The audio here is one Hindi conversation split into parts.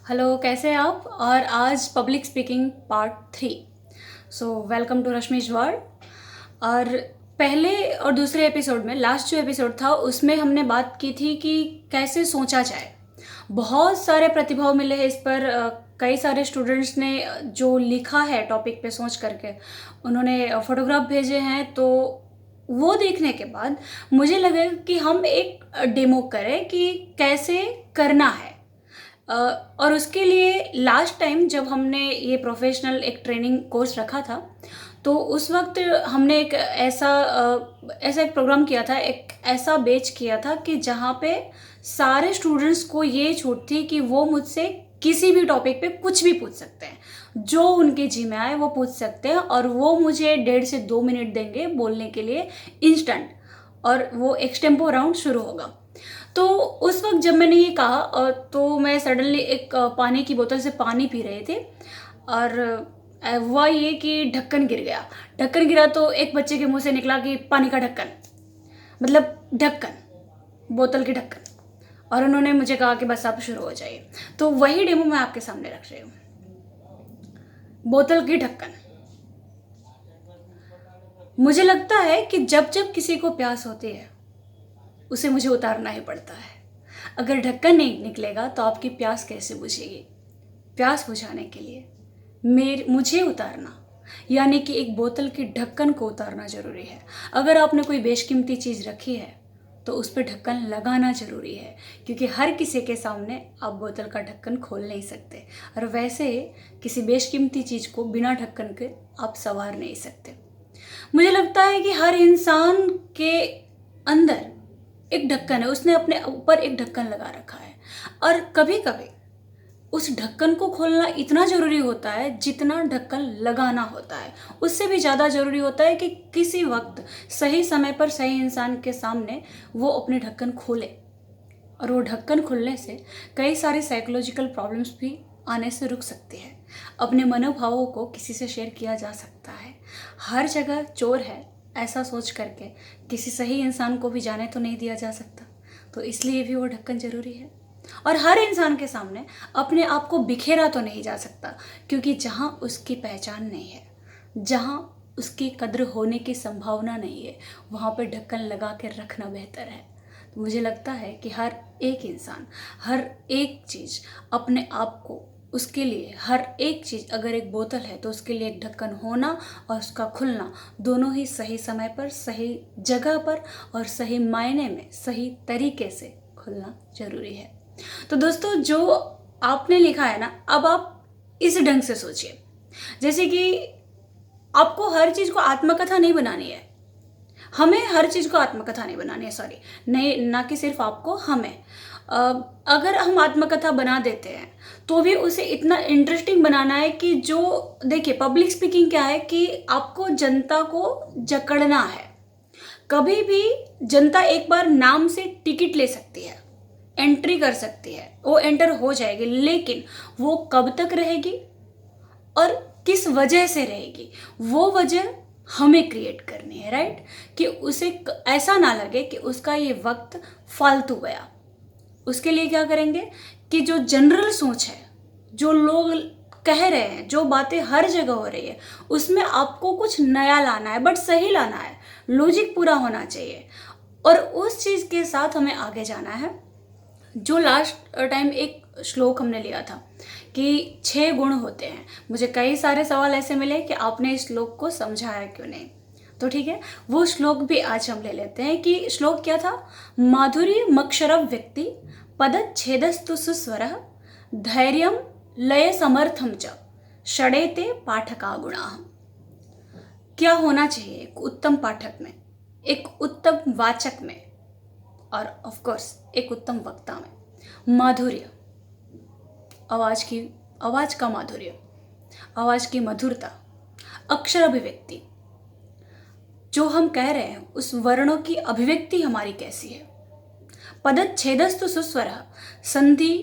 हेलो, कैसे हैं आप? और आज public speaking part 3। So welcome to Rashmi's world. और पहले और दूसरे एपिसोड में, लास्ट जो एपिसोड था उसमें हमने बात की थी कि कैसे सोचा जाए। बहुत सारे प्रतिभाव मिले हैं इस पर। कई सारे स्टूडेंट्स ने जो लिखा है टॉपिक पे सोच करके उन्होंने फोटोग्राफ भेजे हैं। तो वो देखने के बाद मुझे लगा कि हम एक डेमो करें कि कैसे करना है। और उसके लिए लास्ट टाइम जब हमने ये प्रोफेशनल एक ट्रेनिंग कोर्स रखा था, तो उस वक्त हमने एक ऐसा एक प्रोग्राम किया था, एक ऐसा बैच किया था कि जहाँ पे सारे स्टूडेंट्स को ये छूट थी कि वो मुझसे किसी भी टॉपिक पे कुछ भी पूछ सकते हैं, जो उनके जी में आए वो पूछ सकते हैं। और वो मुझे 1.5 से 2 मिनट देंगे बोलने के लिए, इंस्टेंट। और वो एक्सटेम्पो राउंड शुरू होगा। तो उस वक्त जब मैंने ये कहा, और तो मैं सडनली एक पानी की बोतल से पानी पी रहे थे, और हुआ ये कि ढक्कन गिर गया। ढक्कन गिरा तो एक बच्चे के मुंह से निकला कि पानी का ढक्कन, मतलब ढक्कन, बोतल की ढक्कन। और उन्होंने मुझे कहा कि बस आप शुरू हो जाइए। तो वही डेमो मैं आपके सामने रख रही हूँ। बोतल की ढक्कन। मुझे लगता है कि जब जब किसी को प्यास होती है उसे मुझे उतारना ही पड़ता है। अगर ढक्कन नहीं निकलेगा तो आपकी प्यास कैसे बुझेगी? प्यास बुझाने के लिए मुझे उतारना, यानी कि एक बोतल की ढक्कन को उतारना जरूरी है। अगर आपने कोई बेशकीमती चीज़ रखी है तो उस पर ढक्कन लगाना जरूरी है, क्योंकि हर किसी के सामने आप बोतल का ढक्कन खोल नहीं सकते। और वैसे किसी बेशकीमती चीज़ को बिना ढक्कन के आप संवार नहीं सकते। मुझे लगता है कि हर इंसान के अंदर एक ढक्कन है, उसने अपने ऊपर एक ढक्कन लगा रखा है। और कभी कभी उस ढक्कन को खोलना इतना जरूरी होता है जितना ढक्कन लगाना होता है। उससे भी ज़्यादा जरूरी होता है कि किसी वक्त सही समय पर सही इंसान के सामने वो अपने ढक्कन खोले। और वो ढक्कन खुलने से कई सारी साइकोलॉजिकल प्रॉब्लम्स भी आने से रुक सकती है। अपने मनोभावों को किसी से शेयर किया जा सकता है। हर जगह चोर है ऐसा सोच करके किसी सही इंसान को भी जाने तो नहीं दिया जा सकता। तो इसलिए भी वो ढक्कन जरूरी है। और हर इंसान के सामने अपने आप को बिखेरा तो नहीं जा सकता, क्योंकि जहाँ उसकी पहचान नहीं है, जहाँ उसकी कद्र होने की संभावना नहीं है, वहाँ पर ढक्कन लगा के रखना बेहतर है। तो मुझे लगता है कि हर एक इंसान, हर एक चीज़ अपने आप को, उसके लिए हर एक चीज़, अगर एक बोतल है तो उसके लिए एक ढक्कन होना और उसका खुलना दोनों ही सही समय पर, सही जगह पर और सही मायने में, सही तरीके से खुलना जरूरी है। तो दोस्तों, जो आपने लिखा है ना, अब आप इस ढंग से सोचिए, जैसे कि आपको हर चीज़ को आत्मकथा नहीं बनानी है। हमें हर चीज़ को आत्मकथा नहीं बनानी है, सॉरी, नहीं, ना कि सिर्फ आपको, हमें। अगर हम आत्मकथा बना देते हैं तो भी उसे इतना इंटरेस्टिंग बनाना है कि जो, देखिए, पब्लिक स्पीकिंग क्या है कि आपको जनता को जकड़ना है। कभी भी जनता एक बार नाम से टिकट ले सकती है, एंट्री कर सकती है, वो एंटर हो जाएगी, लेकिन वो कब तक रहेगी और किस वजह से रहेगी, वो वजह हमें क्रिएट करनी है, राइट? कि उसे ऐसा ना लगे कि उसका ये वक्त फालतू गया। उसके लिए क्या करेंगे कि जो जनरल सोच है, जो लोग कह रहे हैं, जो बातें हर जगह हो रही है, उसमें आपको कुछ नया लाना है, बट सही लाना है, लॉजिक पूरा होना चाहिए। और उस चीज़ के साथ हमें आगे जाना है। जो लास्ट टाइम एक श्लोक हमने लिया था कि 6 गुण होते हैं, मुझे कई सारे सवाल ऐसे मिले कि आपने इस श्लोक को समझाया क्यों नहीं। तो ठीक है, वो श्लोक भी आज हम ले लेते हैं कि श्लोक क्या था। माधुर्य मक्षरव व्यक्ति पदच्छेदस्तु सुस्वरः धैर्यं लय समर्थम च षडेते पाठका गुणाः। क्या होना चाहिए एक उत्तम पाठक में, एक उत्तम वाचक में, और ऑफ कोर्स एक उत्तम वक्ता में? माधुर्य, आवाज का माधुर्य, आवाज की मधुरता, अक्षर अभिव्यक्ति, जो हम कह रहे हैं उस वर्णों की अभिव्यक्ति हमारी कैसी है। पदच्छेदस्तु सुस्वर, संधि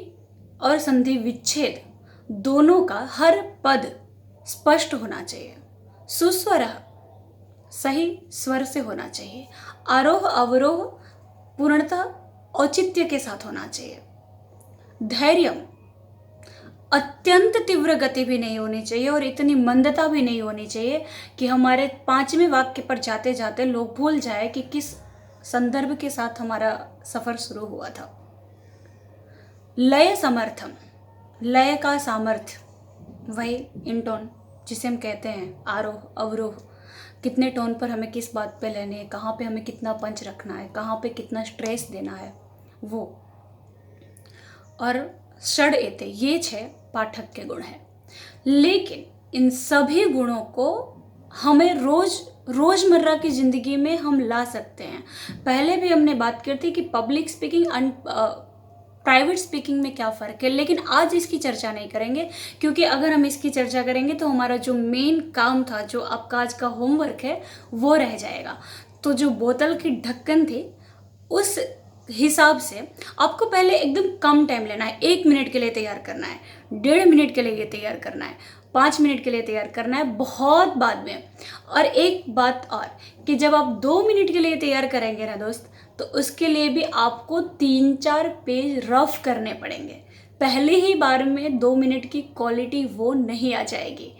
और संधि विच्छेद दोनों का हर पद स्पष्ट होना चाहिए। सुस्वर, सही स्वर से होना चाहिए। आरोह अवरोह पूर्णतः औचित्य के साथ होना चाहिए। धैर्य, अत्यंत तीव्र गति भी नहीं होनी चाहिए और इतनी मंदता भी नहीं होनी चाहिए कि हमारे 5वें वाक्य पर जाते जाते लोग भूल जाए कि किस संदर्भ के साथ हमारा सफ़र शुरू हुआ था। लय समर्थम, लय का सामर्थ्य, वही इंटोन जिसे हम कहते हैं आरोह अवरोह, कितने टोन पर हमें किस बात पे लेने है, कहाँ पे हमें कितना पंच रखना है, कहाँ पे कितना स्ट्रेस देना है, वो। और षड एते, ये 6 पाठक के गुण हैं। लेकिन इन सभी गुणों को हमें रोज़मर्रा की ज़िंदगी में हम ला सकते हैं। पहले भी हमने बात की थी कि public speaking and private speaking में क्या फ़र्क है, लेकिन आज इसकी चर्चा नहीं करेंगे, क्योंकि अगर हम इसकी चर्चा करेंगे तो हमारा जो मेन काम था, जो आपका आज का होमवर्क है, वो रह जाएगा। तो जो बोतल की ढक्कन थी, उस हिसाब से आपको पहले एकदम कम टाइम लेना है। 1 मिनट के लिए तैयार करना है, 1.5 मिनट के लिए तैयार करना है, 5 मिनट के लिए तैयार करना है, बहुत बाद में। और एक बात और कि जब आप 2 मिनट के लिए तैयार करेंगे ना दोस्त, तो उसके लिए भी आपको 3-4 पेज रफ करने पड़ेंगे। पहले ही बार में 2 मिनट की क्वालिटी वो नहीं आ जाएगी।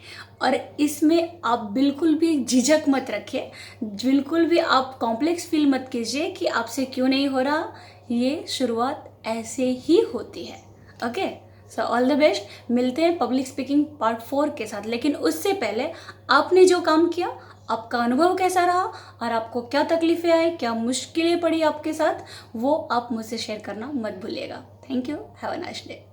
और इसमें आप बिल्कुल भी झिझक मत रखिए, बिल्कुल भी आप कॉम्प्लेक्स फील मत कीजिए कि आपसे क्यों नहीं हो रहा। ये शुरुआत ऐसे ही होती है। Okay, so all the best. मिलते हैं पब्लिक स्पीकिंग पार्ट 4 के साथ। लेकिन उससे पहले आपने जो काम किया, आपका अनुभव कैसा रहा और आपको क्या तकलीफ़ें आई, क्या मुश्किलें पड़ी आपके साथ, वो आप मुझसे शेयर करना मत भूलिएगा। Thank you, have a nice day.